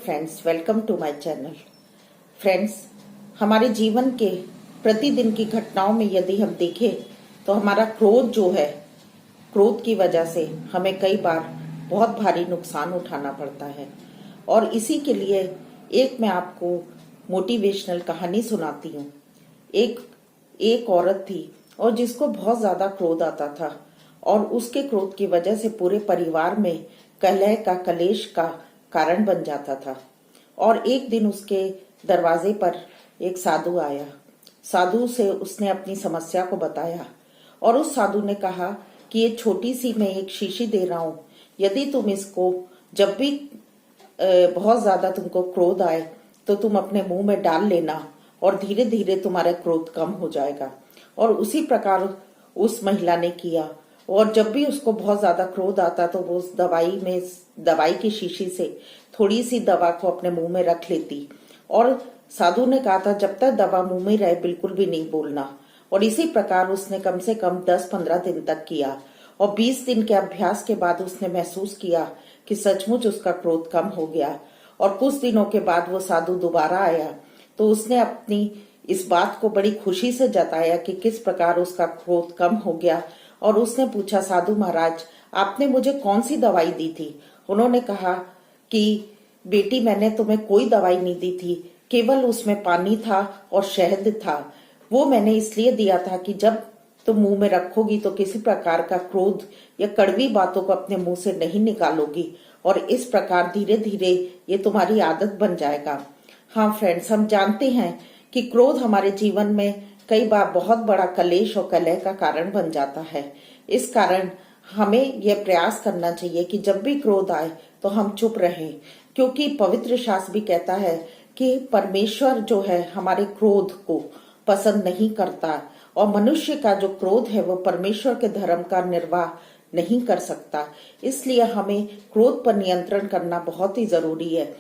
Friends, welcome to my channel. Friends, हमारे जीवन के प्रतिदिन की घटनाओं में यदि हम देखें तो हमारा क्रोध जो है, क्रोध की वजह से हमें कई बार बहुत भारी नुकसान उठाना पड़ता है। और इसी के लिए एक मैं आपको मोटिवेशनल कहानी सुनाती हूँ। एक औरत थी और जिसको बहुत ज्यादा क्रोध आता था और उसके क्रोध की वजह से पूरे परिवार में कलह का कलेश का कारण बन जाता था। और एक दिन उसके दरवाजे पर एक साधु आया। साधु से उसने अपनी समस्या को बताया और उस साधु ने कहा कि ये छोटी सी मैं एक शीशी दे रहा हूं, यदि तुम इसको जब भी बहुत ज्यादा तुमको क्रोध आए तो तुम अपने मुंह में डाल लेना और धीरे धीरे तुम्हारा क्रोध कम हो जाएगा। और उसी प्रकार उस महिला ने किया और जब भी उसको बहुत ज्यादा क्रोध आता तो वो उस दवाई की शीशी से थोड़ी सी दवा को अपने मुंह में रख लेती। और साधु ने कहा था जब तक दवा मुंह में रहे बिल्कुल भी नहीं बोलना। और इसी प्रकार उसने कम से कम 10-15 दिन तक किया और 20 दिन के अभ्यास के बाद उसने महसूस किया कि सचमुच उसका क्रोध कम हो गया। और कुछ दिनों के बाद वो साधु दोबारा आया तो उसने अपनी इस बात को बड़ी खुशी से जताया कि किस प्रकार उसका क्रोध कम हो गया। और उसने पूछा, साधु महाराज, आपने मुझे कौन सी दवाई दी थी? उन्होंने कहा कि बेटी, मैंने तुम्हें कोई दवाई नहीं दी थी, केवल उसमें पानी था और शहद था। वो मैंने इसलिए दिया था कि जब तुम मुंह में रखोगी तो किसी प्रकार का क्रोध या कड़वी बातों को अपने मुंह से नहीं निकालोगी और इस प्रकार धीरे धीरे ये तुम्हारी आदत बन जाएगा। हाँ फ्रेंड्स, हम जानते हैं कि क्रोध हमारे जीवन में कई बार बहुत बड़ा कलेश और कलह का कारण बन जाता है। इस कारण हमें यह प्रयास करना चाहिए कि जब भी क्रोध आए तो हम चुप रहें, क्योंकि पवित्र शास्त्र भी कहता है कि परमेश्वर जो है हमारे क्रोध को पसंद नहीं करता और मनुष्य का जो क्रोध है वो परमेश्वर के धर्म का निर्वाह नहीं कर सकता। इसलिए हमें क्रोध पर नियंत्रण करना बहुत ही जरूरी है।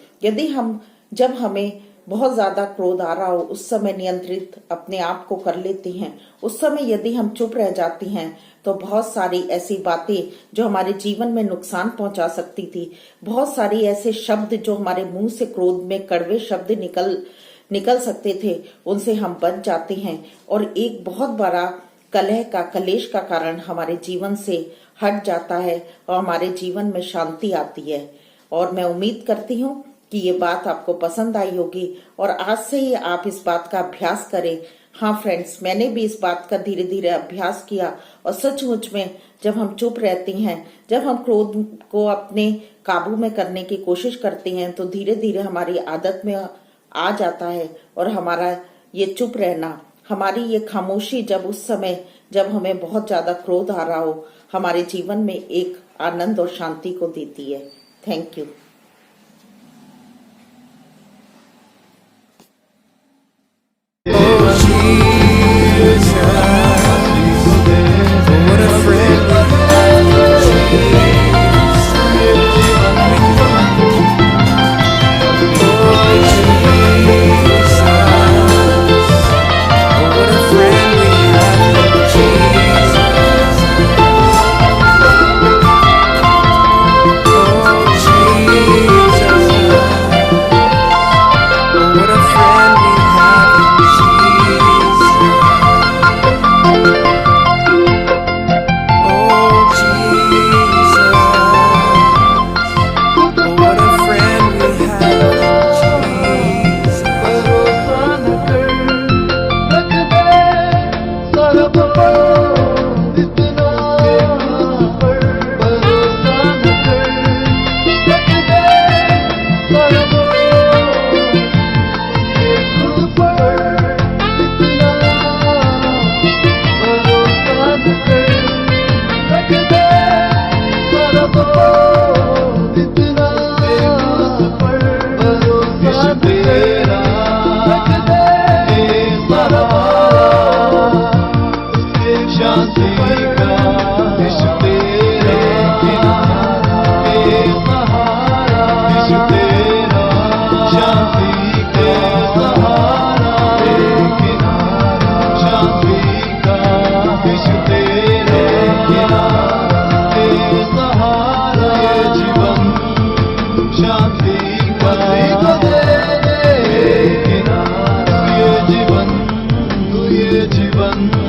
जब हमें बहुत ज्यादा क्रोध आ रहा हो उस समय नियंत्रित अपने आप को कर लेते हैं। उस समय यदि हम चुप रह जाती हैं तो बहुत सारी ऐसी बातें जो हमारे जीवन में नुकसान पहुंचा सकती थी, बहुत सारी ऐसे शब्द जो हमारे मुंह से क्रोध में कड़वे शब्द निकल सकते थे, उनसे हम बच जाते हैं और एक बहुत बड़ा कलह का कलेश का कारण हमारे जीवन से हट जाता है और हमारे जीवन में शांति आती है। और मैं उम्मीद करती हूँ कि ये बात आपको पसंद आई होगी और आज से ही आप इस बात का अभ्यास करें। हाँ फ्रेंड्स, मैंने भी इस बात का धीरे धीरे अभ्यास किया और सचमुच में जब हम चुप रहते हैं, जब हम क्रोध को अपने काबू में करने की कोशिश करते हैं तो धीरे धीरे हमारी आदत में आ जाता है और हमारा ये चुप रहना, हमारी ये खामोशी जब उस समय जब हमें बहुत ज्यादा क्रोध आ रहा हो, हमारे जीवन में एक आनंद और शांति को देती है। Thank you. जीवन